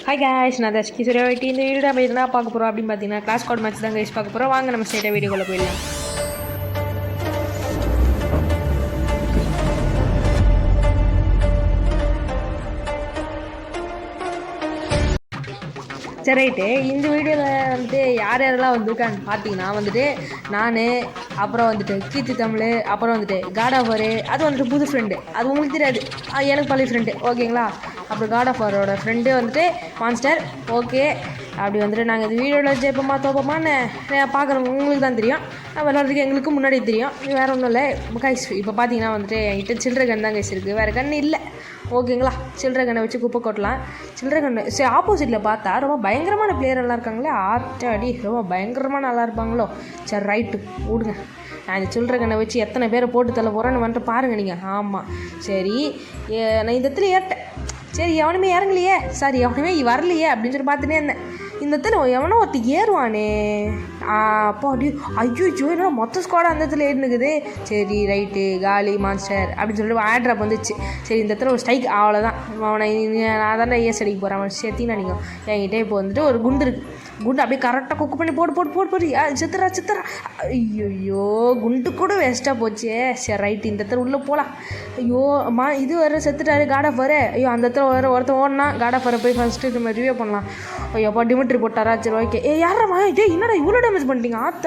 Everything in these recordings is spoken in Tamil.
ஹாய் கேஷ், நான் தஷ்கி சூரியவாட்டி. இந்த வீடியோ நம்ம என்ன பார்க்க போகிறோம் அப்படின்னு பார்த்தீங்கன்னா கிளாஸ் கோட் மேட்ச் தான் கைஸ் பார்க்க போகிறோம். வாங்க நம்ம ஸ்ட்ரெயிட்டாக வீடியோக்குள்ளே போயிடலாம். சரி ரைட்டு, இந்த வீடியோவில் வந்துட்டு யார் யாரெல்லாம் வந்திருக்கான்னு பார்த்தீங்கன்னா வந்துட்டு நான், அப்புறம் வந்துட்டு கீர்த்தி தமிழ், அப்புறம் வந்துட்டு காட் ஆஃப் வார், அது வந்துட்டு புது ஃப்ரெண்டு, அது உங்களுக்கு தெரியாது, எனக்கு பழைய ஃப்ரெண்டு, ஓகேங்களா. அப்புறம் காட் ஆஃப் வாரோட ஃப்ரெண்டு வந்துட்டு மான்ஸ்டர். ஓகே, அப்படி வந்துட்டு நாங்கள் இந்த வீடியோவில் ஜெயிப்போமா தோப்போமான்னு பார்க்குறவங்க உங்களுக்கு தான் தெரியும், விளாட்றதுக்கு எங்களுக்கு முன்னாடி தெரியும். வேறு ஒன்றும் இல்லை கைஸ். இப்போ பார்த்தீங்கன்னா வந்துட்டு என்கிட்ட சில்லற கன் தான் கைஸ் இருக்குது, வேறு கன் இல்லை, ஓகேங்களா. சில்லற கண்ணை வச்சு குப்பை கொட்டலாம். சில்லற கண்ணு சரி, ஆப்போசிட்டில் பார்த்தா ரொம்ப பயங்கரமான பிளேயர் எல்லாம் இருக்காங்களே, ஆட்டாடி ரொம்ப பயங்கரமாக நல்லா இருப்பாங்களோ. சரி ரைட்டு விடுங்க, நான் இந்த சில்லற கண்ணை வச்சு எத்தனை பேரை போட்டு தள்ள போகிறேன்னு வந்துட்டு பாருங்கள் நீங்கள். ஆமாம் சரி, நான் இந்த இடத்துல ஏறிட்டேன். சரி எவனுமே இறங்கலையே, சாரி எவனுமே வரலையே அப்படின்னு சொல்லி பார்த்துட்டே இருந்தேன். இந்த இடத்துல எவனோ ஒருத்தி ஏறுவானே, அப்போ அப்படி ஐயோ என்ன மொத்த ஸ்குவாடாக அந்த இடத்துல ஏறினுக்குது. சரி ரைட்டு, காலி மான்ஸ்டர் அப்படின்னு சொல்லிட்டு ஆட்ராப் வந்துச்சு. சரி இந்த இடத்துல ஒரு ஸ்ட்ரைக், அவ்வளோதான். அவனை நான் தானே ஏஸ் அடிக்க போகிறேன், அவன் சேர்த்தினா நீங்கள் என்கிட்ட இப்போ வந்துட்டு ஒரு குண்டு இருக்குது. குண்டு அப்படியே கரெக்டாக குக்கு பண்ணி போடு சித்திரா. ஐயோ குண்டு கூட வேஸ்ட்டாக போச்சு. சரி ரைட்டு, இந்த இடத்துல உள்ளே போகலாம். ஐயோ இது வர செத்துட்டாரு காட் ஆஃப் வார். ஐயோ அந்த இடத்துல ஒருத்தன் ஓடனா காட் ஆஃப் வாரை போய் ஃபஸ்ட்டு நம்ம ரிவ்யூ பண்ணலாம். ஐயோப்பா டிமிட்ரி போட்டாரா, சரி ஓகே. யாரா என்னடா இவ்வளோ டேமேஜ் பண்ணிட்டீங்க ஆத்த.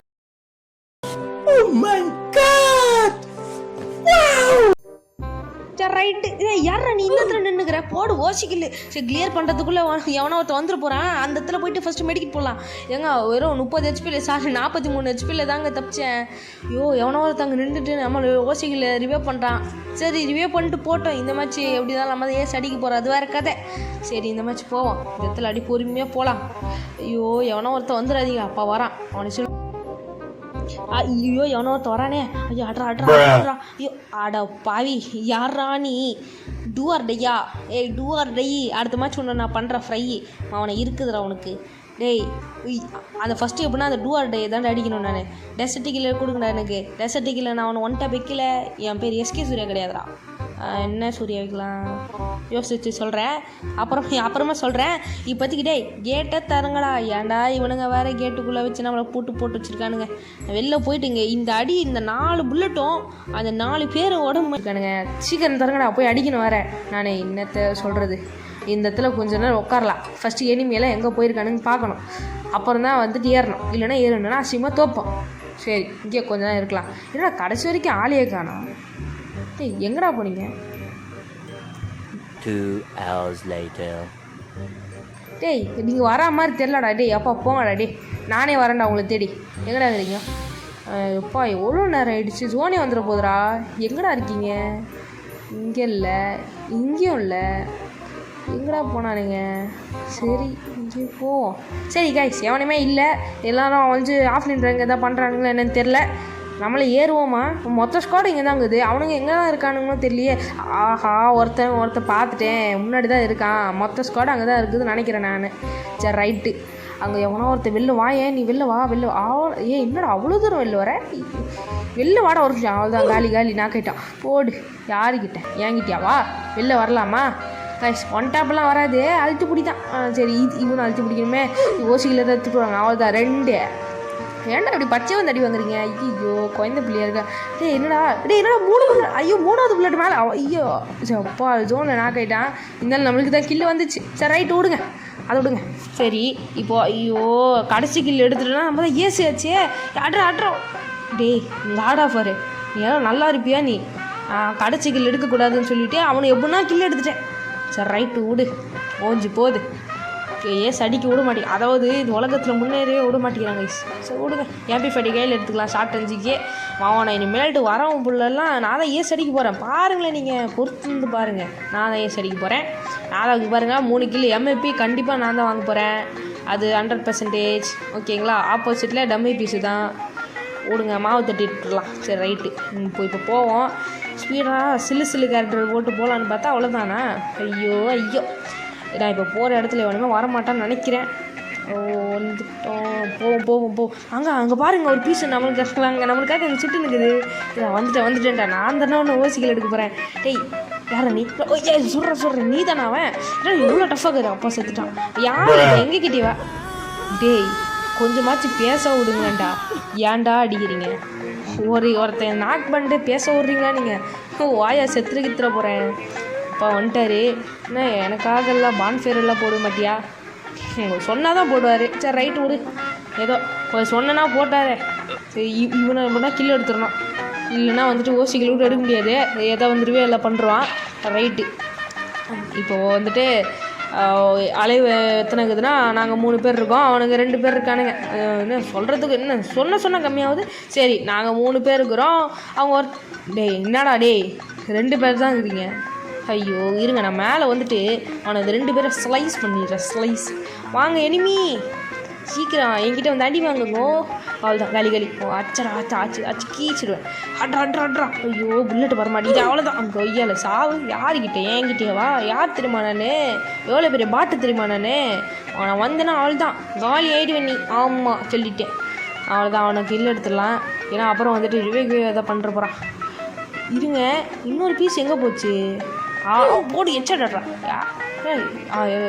சரி ரைட்டு, யாரா நீ இந்த இடத்துல நின்றுக்கிற, போடு ஓசிக்கல. சரி கிளியர் பண்ணுறதுக்குள்ளே எவனோ ஒருத்தர் வந்துட்டு போகிறான். அந்த இடத்துல போயிட்டு ஃபஸ்ட்டு மெடிக்கெட் போடலாம். ஏங்க வெறும் 30 ஹெச்பியில், சாரி 43 ஹெச்பியில் தாங்க தப்பிச்சேன். ஐயோ எவனோ ஒருத்தங்க நின்றுட்டு நம்ம ஓசிக்கல ரிவ்யூ பண்ணுறான். சரி ரிவ்யூ பண்ணிட்டு போட்டோம். இந்த மேட்ச் எப்படி தான் நம்ம தான் ஏன் அடிக்க போகிறோம், அது வேறு கதை. சரி இந்த மேட்ச் போவோம், இந்த இடத்துல அடி பொறுமையாக போகலாம். ஐயோ எவனோ ஒருத்தன் வந்துடாதீங்க, அப்பா வரான் அவனை சொல்லி. ஐயோ எவனோ ஒருத்த வரானே. ஐயோ அட்ரா. ஐயோ ஆடா பாவி, யாரா நீ? டூஆர் டையா? டூஆர் டை. அடுத்த மேட்ச் ஒன்று நான் பண்ணுறேன் ஃப்ரை, அவனை இருக்குதுடா உனக்கு. டேய் அதை ஃபஸ்ட்டு எப்படின்னா அந்த டூஆர் டே தான் அடிக்கணும். நான் டெசர்ட்டிக்கில் கொடுங்கடா எனக்கு. டெசர்ட்டிக்கில் நான் அவனை ஒன்ட்டா வைக்கல. என் பேர் எஸ்கே சூர்யா கிடையாதுடா. என்ன சூர்யா வைக்கலாம் யோசிச்சு சொல்கிறேன், அப்புறமா சொல்கிறேன். இப்போதைக்கு டேய் கேட்டை தருங்கடா. ஏன்டா இவனுங்க வேறு கேட்டுக்குள்ளே வச்சு நம்மளை போட்டு வச்சுருக்கானுங்க. வெளில போயிட்டுங்க இந்த அடி, இந்த 4 புல்லட்டும் அந்த 4 பேர் உடம்பு இருக்கானுங்க. சீக்கிரம் தருங்கடா, போய் அடிக்கணும் வேறு. நான் என்னத்தை சொல்கிறது, இந்த இடத்துல கொஞ்ச நேரம் உட்காரலாம். ஃபஸ்ட்டு எனிமையெல்லாம் எங்கே போயிருக்கானுன்னு பார்க்கணும், அப்புறம் தான் வந்துட்டு ஏறணும். இல்லைன்னா ஏறணுன்னா அசியமாக தோப்போம். சரி இங்கே கொஞ்ச நேரம் இருக்கலாம். ஏன்னா கடைசி வரைக்கும் ஆளையே காணோம். டேய் எங்கடா போனீங்க? 2 hours later. டேய் நீங்கள் வரா மாதிரி தெரிலடா. டேய் அப்பா போங்கடா. டேய் நானே வரேன்டா உங்களை தேடி. எங்கடா இருக்கிறீங்க? எப்பா எவ்வளோ நேரம் ஆகிடுச்சு, ஜோனே வந்துட போதுடா. எங்கடா இருக்கீங்க? இங்கே இல்லை, இங்கேயும் இல்லை, எங்கடா போனானுங்க? சரி இங்கே போவோம். சரி கைஸ், எவனுமே இல்லை, எல்லோரும் வந்து ஆஃப்லைன் ரேங்க் எதாவது பண்ணுறானுங்களா என்னன்னு தெரில. நம்மளை ஏறுவோமா? மொத்த ஸ்குவாட் இங்கே தான் இருக்குது, அவனுங்க எங்கே தான் இருக்கானுங்களோ தெரியலையே. ஆஹா ஒருத்தன் பார்த்துட்டேன், முன்னாடி தான் இருக்கான். மொத்த ஸ்குவாட் அங்கே தான் இருக்குதுன்னு நினைக்கிறேன் நான். சரி ரைட்டு, அங்கே எவனோ ஒருத்தர் வெளில வா. நீ வெளில வா. என்னடா அவ்வளோ தூரம் வெளில வர? வெளில வாட ஒரு விஷயம். அவ்வளோதான், காலி நான் கேட்டான். போடு. யாருக்கிட்ட? ஏங்கிட்டியா? வா வெளில வரலாமா? கைஸ் ஒன் டேப்லாம் வராது, அழுத்து பிடி தான். சரி இவனும் அழுத்து பிடிக்கணுமே. ஓசிக்கில் தான் எடுத்துட்டு போவாங்க. அவ்வளோதான் 2. ஏன்டா இப்படி பச்சை வந்து அடி வாங்குறீங்க? ஐயோ குழந்த பிள்ளையா இருக்கா. என்னடா 3 புல்லட். ஐயோ 3வது புல்லட் மேலே. ஐயோ அப்பா ஜோனில் நான் கேட்டான். இருந்தாலும் நம்மளுக்கு தான் கில்லு வந்துச்சு. சரி ரைட்டு விடுங்க, அதை விடுங்க. சரி இப்போது ஐயோ கடைசி கில் எடுத்துட்டோன்னா நம்ம தான் ஏசி ஆச்சே. அட்ரா. டேய் காட் ஆஃப் வார், நீ யாரும் நல்லா இருப்பியா நீ? கடைசி கில் எடுக்கக்கூடாதுன்னு சொல்லிவிட்டு அவனை எப்படின்னா கில் எடுத்துட்டேன். சரி ரைட்டு விடு, ஓஞ்சி போகுது. ஏஸ் அடிக்க விட மாட்டேங்க, அதாவது இது உலகத்தில் முன்னேறவே விட மாட்டேங்கிறாங்க. சரி விடுங்க, MP40 கையில் எடுத்துக்கலாம். ஷார்ட் 5க்கு மாவன். இனிமேல்ட்டு வரவன் புள்ளெல்லாம் நான் தான் ஏஸ் அடிக்க போகிறேன். பாருங்களேன், நீங்கள் பொறுத்து பாருங்கள். நான் தான் ஏஸ் அடிக்க போகிறேன். நான் தான் பாருங்கள் 3 கிலோ MP கண்டிப்பாக நான் தான் வாங்க போகிறேன். அது 100%. ஓகேங்களா. ஆப்போசிட்டில் டம்மி பீஸு தான். விடுங்க, மாவு தட்டிட்டுலாம். சரி ரைட்டு, இப்போ போவோம். ஸ்பீடாக சில்லு கேரக்டர் போட்டு போகலான்னு பார்த்தா அவ்வளோதானா? ஐயோ நான் இப்போ போகிற இடத்துல எவனுமே வரமாட்டான்னு நினைக்கிறேன். வந்துட்டோம். போவோம். அங்கே பாருங்கள் ஒரு பீஸு நம்மளுக்காக அங்கே சுட்டு நிற்குது. வந்துட்டேன்டா. நான் தானே ஒன்று ஓசிக்கல் எடுக்க போகிறேன். டேய் யார நீ சொல்கிறேன் நீ தானே அவன் இவ்வளோ டஃப்பாக இருக்குது அப்பா செத்துட்டான் யார் எங்ககிட்டவா டேய் கொஞ்சமாச்சும் பேச விடுங்கண்டா ஏன்டா அடிக்கிறீங்க ஒருத்தன் நாக் பண்ணிட்டு பேச விட்றீங்களா நீங்கள் வாயா செத்துற போகிறேன் அப்பா வந்துட்டாரு என்ன எனக்காக எல்லாம் பான்ஃபேர் எல்லாம் போட மாட்டியா சொன்னால் தான் போடுவார் சரி ரைட்டு விடு ஏதோ சொன்னா போட்டாரே சரி இவனை எப்படின்னா கில் எடுத்துடணும் இல்லைன்னா வந்துட்டு ஓசிகள் விட்டு எடுக்க முடியாது ஏதோ வந்துடுவே எல்லாம் பண்ணுறான் ரைட்டு இப்போது வந்துட்டு அலைவு எத்தனை இருக்குதுன்னா நாங்கள் 3 பேர் இருக்கோம் அவனுக்கு 2 பேர் இருக்கானுங்க என்ன சொல்கிறதுக்கு என்ன சொன்ன கம்மியாகுது சரி நாங்கள் 3 பேர் இருக்கிறோம் அவங்க டேய் என்னடா டேய் 2 பேர் தான் இருக்கிறீங்க ஐயோ இருங்க நான் மேலே வந்துட்டு அவனை 2 பேரை ஸ்லைஸ் பண்ணிடுறேன் ஸ்லைஸ் வாங்க எனிமி சீக்கிரம் என்கிட்ட வந்து அடி வாங்குங்கோ அவ்வளோதான் களி அச்சடா ஆச்சு கீச்சிடுவேன் அட்ரா ஐயோ புல்லட் வர மாட்டேங்குது அவ்வளோதான் அங்கே கொய்யால சாவு யாருக்கிட்ட என்கிட்டே வா யார் தெரியுமா நான் எவ்வளோ பெரிய பாட்டு தெரியுமா நான் வந்தேன்னா அவ்வளோதான் காலி ஆகிடுவேன் நீ ஆமாம் சொல்லிட்டேன் அவ்வளோதான் அவனுக்கு இல்லை எடுத்துடலாம் ஏன்னா அப்புறம் வந்துட்டு ரிவே எதை பண்ணுற போகிறான் இருங்க இன்னொரு பீஸ் எங்கே போச்சு போடு ஹெட்ஷாட்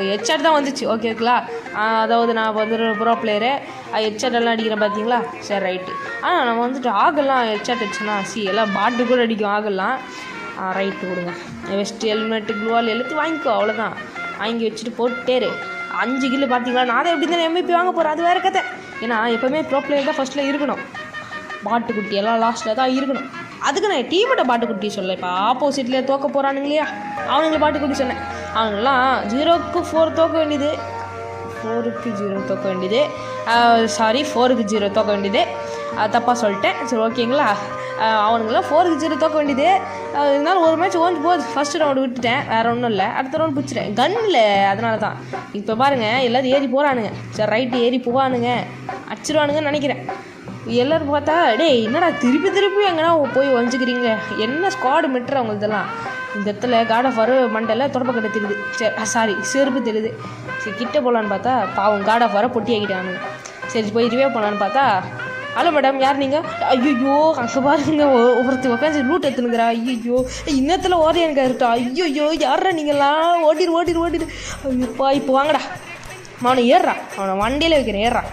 ஹெட்ஷாட் தான் வந்துச்சு ஓகேங்களா அதாவது நான் வந்து ப்ரோ பிளேயரு ஹெட்ஷாட்டெல்லாம் அடிக்கிறேன் பார்த்தீங்களா சரி ரைட்டு ஆனால் நம்ம வந்துட்டு ஆகலாம் ஹெட்ஷாட் அடிச்சோன்னா எல்லாம் பாட்டு கூட அடிக்கும் ஆகலாம் ரைட்டு கொடுங்க வெஸ்ட்டு ஹெல்மெட்டு க்ளூவால் எல்லாத்தையும் வாங்கிக்கோ அவ்வளோதான் வாங்கி வச்சுட்டு போட்டேரு 5 கில்லு பார்த்தீங்களா நான் தான் எப்படி தான் MVP வாங்க போகிறேன் அது வேறு கதை ஏன்னா எப்போவுமே ப்ரோ பிளேயர் தான் ஃபஸ்ட்டில் இருக்கணும் பாட்டுக்குட்டி எல்லாம் லாஸ்ட்டில் தான் இருக்கணும் அதுக்கு நான் டீமோட பாட்டுக்குட்டி சொல்ல இப்போ ஆப்போசிட்லேயே தோக்க போகிறானுங்க இல்லையா அவனுங்களை பாட்டுக்குட்டி சொன்னேன் அவனுங்களாம் 0க்கு 4 தோக்க வேண்டியது 4க்கு 0 தோக்க வேண்டியது சாரி 4க்கு 0 தோக்க வேண்டியது தப்பாக சொல்லிட்டேன் சரி ஓகேங்களா அவனுங்களாம் 4க்கு 0 தோக்க வேண்டியது இருந்தாலும் ஒரு மேட்ச் ஓஞ்சி போகுது ஃபஸ்ட்டு ரவுண்டு விட்டுட்டேன் வேறு ஒன்றும் இல்லை அடுத்த ரவுண்ட் பிடிச்சிட்டேன் கன்னில் அதனால தான் இப்போ பாருங்கள் எல்லோரும் ஏறி போகிறானுங்க சரி ரைட்டு ஏறி போவானுங்க அடிச்சிருவானுங்கன்னு நினைக்கிறேன் எல்லோரும் பார்த்தா டேய் என்னடா திருப்பி எங்கன்னா போய் ஒழிஞ்சிக்கிறீங்க என்ன ஸ்குவாடு மெட்ரு அவங்களதெல்லாம் இந்த இடத்துல காட் ஆஃப் வார் மண்டல தொடப்பக்கட்டை தெரியுது சரி சாரி செருப்பு தெரியுது சரி கிட்ட போகலான்னு பார்த்தா பாவம் காட் ஆஃப் வாரை பொட்டி ஆகிட்டானுங்க சரி போய் ரிவே போகலான்னு பார்த்தா ஹலோ மேடம் யார் நீங்கள் ஐயோ அங்கே பாருங்க ஒருத்தர் உட்காந்து லூட் எடுத்துனுங்கிறா ஐயோ இன்னத்தில் ஓரையானுக்கா இருக்கா ஐயோ யாரா நீங்களாம் ஓடிடு ஐயோப்பா இப்போ வாங்கடா அவனை ஏறுறா அவனை வண்டியில் வைக்கிறேன் ஏறுறா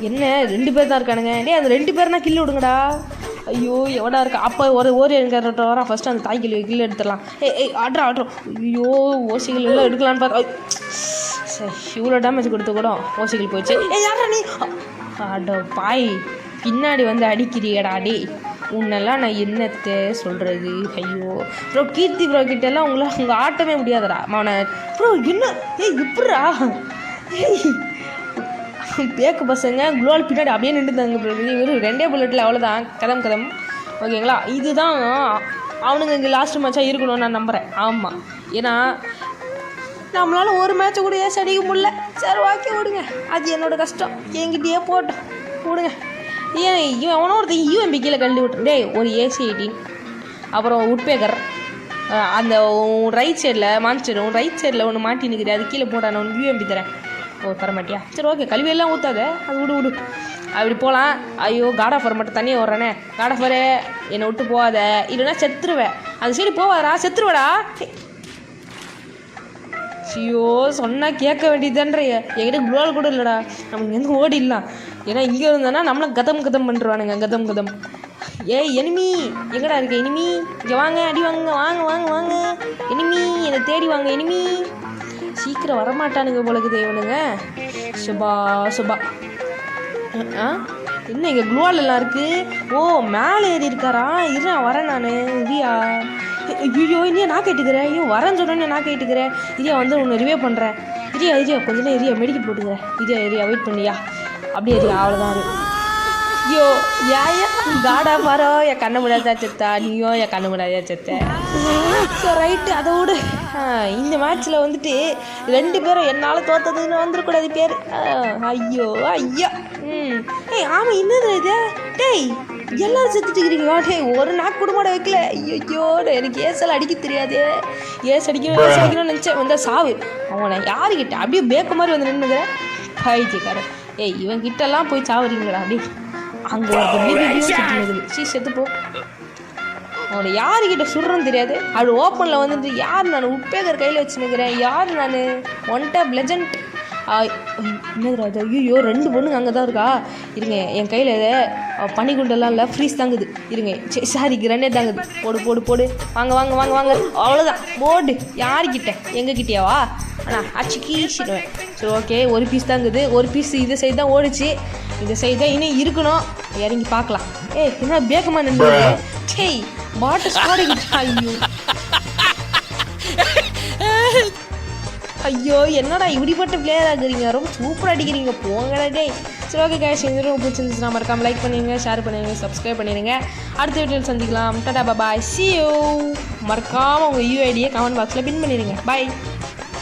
என்ன 2 பேர் தான் இருக்கானுங்க டே அந்த 2 பேர்னா கில்லு விடுங்கடா ஐயோ எவடா இருக்கா அப்போ ஒரு என்கிட்ட வரா ஃபஸ்ட்டு அந்த தாய் கில்லு எடுத்துடலாம் ஆட்ரா ஐயோ ஓசிகள் எல்லாம் எடுக்கலான்னு பார்த்தா சரி இவ்வளோ டேமேஜ் கொடுத்து கூட ஓசிகள் போயிடுச்சு யாரா நீ அட பாய் பின்னாடி வந்து அடிக்கிறியடா டே உன்னெல்லாம் நான் என்னத்தை சொல்கிறது ஐயோ ப்ரோ கீர்த்தி ப்ரோ கிட்டெல்லாம் உங்களை ஆட்டவே முடியாதடா அவனை ப்ரோ என்ன இப்படா பேக்கு பசங்க குளோல் பின்னாடி அப்படியே நின்றுதாங்க வெறும் 2 புல்லட்டில் அவ்வளோதான் கதம் ஓகேங்களா இதுதான் அவனுங்க இங்கே லாஸ்ட் மேட்சாக இருக்கணும்னு நான் நம்புகிறேன் ஆமாம் ஏன்னா நம்மளால் ஒரு மேட்சை கூட ஏசி அடிக்க முடியல சரி ஓகே விடுங்க அது என்னோடய கஷ்டம் என்கிட்டயே போட்டோம் விடுங்க ஏன் எவனோ ஒருத்தன் யூஎம்பி கீழே கழட்டி விட்டு டேய் ஒரு ஏசி 18 அப்புறம் உட்பேக்கர் அந்த ரைட் சைடில் மான்ஸ்டர் ரைட் சைடில் ஒன்று மாட்டி நிற்கிறேன் அது கீழே போட்டான் நான் யூஎம்பி தரேன் தர மாட்டியா சரி ஓகே கல்வியெல்லாம் ஊற்றாத அது விடு அப்படி போகலாம் ஐயோ காட் ஆஃப் வார் மட்டும் தனியாக வர்றானே காட் ஆஃப் வார் என்னை விட்டு போகாத இல்லைன்னா செத்துருவேன் அந்த சைடு போவாதா செத்துருவேடா ஐயோ சொன்னால் கேட்க வேண்டியதுன்ற என்கிட்ட குளோல் கூட இல்லைடா நம்ம இங்கேருந்து ஓடிடலாம் ஏன்னா இங்கே இருந்தோன்னா நம்மளை கதம் பண்ணுறானுங்க கதம் எனிமி எங்கடா இருக்கு எனிமி இங்கே வாங்க அடி வாங்க எனிமி என்னை தேடி வாங்க எனிமி சீக்கிரம் வரமாட்டானுங்க போலக்கு தேவனுங்க சுபா என்ன இங்கே குளோல் எல்லாம் இருக்குது ஓ மேலே ஏறி இருக்காரா இரு வரேன் நான் இரியா ஐயோ இல்லையா நான் கேட்டுக்கிறேன் ஐயோ வரேன்னு சொன்னோன்னே நான் கேட்டுக்கிறேன் இரியா வந்து ஒன்று ரிவே பண்ணுறேன் இரியா கொஞ்ச நேரம் இரியா மெடிக்கல் போட்டுக்கிறேன் இரியா வெயிட் பண்ணியா அப்படியே இரியா அவ்வளோதான் ஐயோ காட் ஆஃப் வாரோ என் கண்ணை முடியாதா செத்தா நீயோ என் கண்ணை முடியாதா செத்த ஸோ ரைட்டு அதை விடு இந்த மேட்ச்சில் வந்துட்டு 2 பேரும் என்னால் தோற்றதுன்னு வந்துடக்கூடாது பேர் ஐயா ஆமாம் என்னது இது டேய் எல்லோரும் செத்துட்டுக்கிறீங்களா டேய் ஒரு நாக்கு கூட வைக்கல ஐயோ எனக்கு ஏசல் அடிக்க தெரியாது அடிக்கணும்னு நினச்சேன் வந்த சாவு அவனை யாருக்கிட்ட அப்படியே பேக்க மாதிரி வந்து நின்றுக்கிறேன் பைத்தியக்காரன் இவன் கிட்டெல்லாம் போய் சாவுறீங்களா அப்படி அங்கே செத்துப்போ அவனை யாருக்கிட்ட சுடுறன்னு தெரியாது. அப்படி ஓப்பனில் வந்துட்டு யார் நான் உட்பேக்கர் கையில் வச்சுன்னுக்கிறேன், யார் நான் ஒன் டேப் லெஜண்ட். என்னதுடா அது? ஐயோ 2 பொண்ணுங்க அங்கே தான் இருக்கா. இருங்க, என் கையில் பனிக்குண்டெல்லாம் இல்லை, ஃப்ரீஸ் தாங்குது. இருங்க, சாரி கிரனேட் தாங்குது. போடு போடு போடு, வாங்க வாங்க வாங்க வாங்க. அவ்வளோதான், போடு. யாருக்கிட்ட? எங்ககிட்டயாவா? ஆனால் அச்சுக்கிடுவேன். சரி ஓகே, ஒரு பீஸ் தாங்குது. ஒரு பீஸ் இந்த சைடு தான் ஓடிச்சு, இந்த சைடு தான் இன்னும் இருக்கணும். இறங்கி பார்க்கலாம். என்ன பேக்கமாக நின்று டேய் பாட்டு ஸ்கோரிக்கிட்டா. ஐயோ என்னடா இப்படிப்பட்ட பிளேயர் ஆகுறீங்க, ரொம்ப சூப்பராக அடிக்கிறீங்க, போங்கடா டேய். சரி ஓகே கேஷ், இந்த ரொம்ப பிடிச்சிருந்துச்சுன்னா மறக்காம லைக் பண்ணிடுங்க, ஷேர் பண்ணிடுங்க, சப்ஸ்கிரைப் பண்ணிடுங்க. அடுத்த வீடியோவில் சந்திக்கலாம். டாடா பாய், see you. மறக்காமல் உங்கள் யூஐடியை கமெண்ட் பாக்ஸில் பின் பண்ணிடுங்க. பாய்.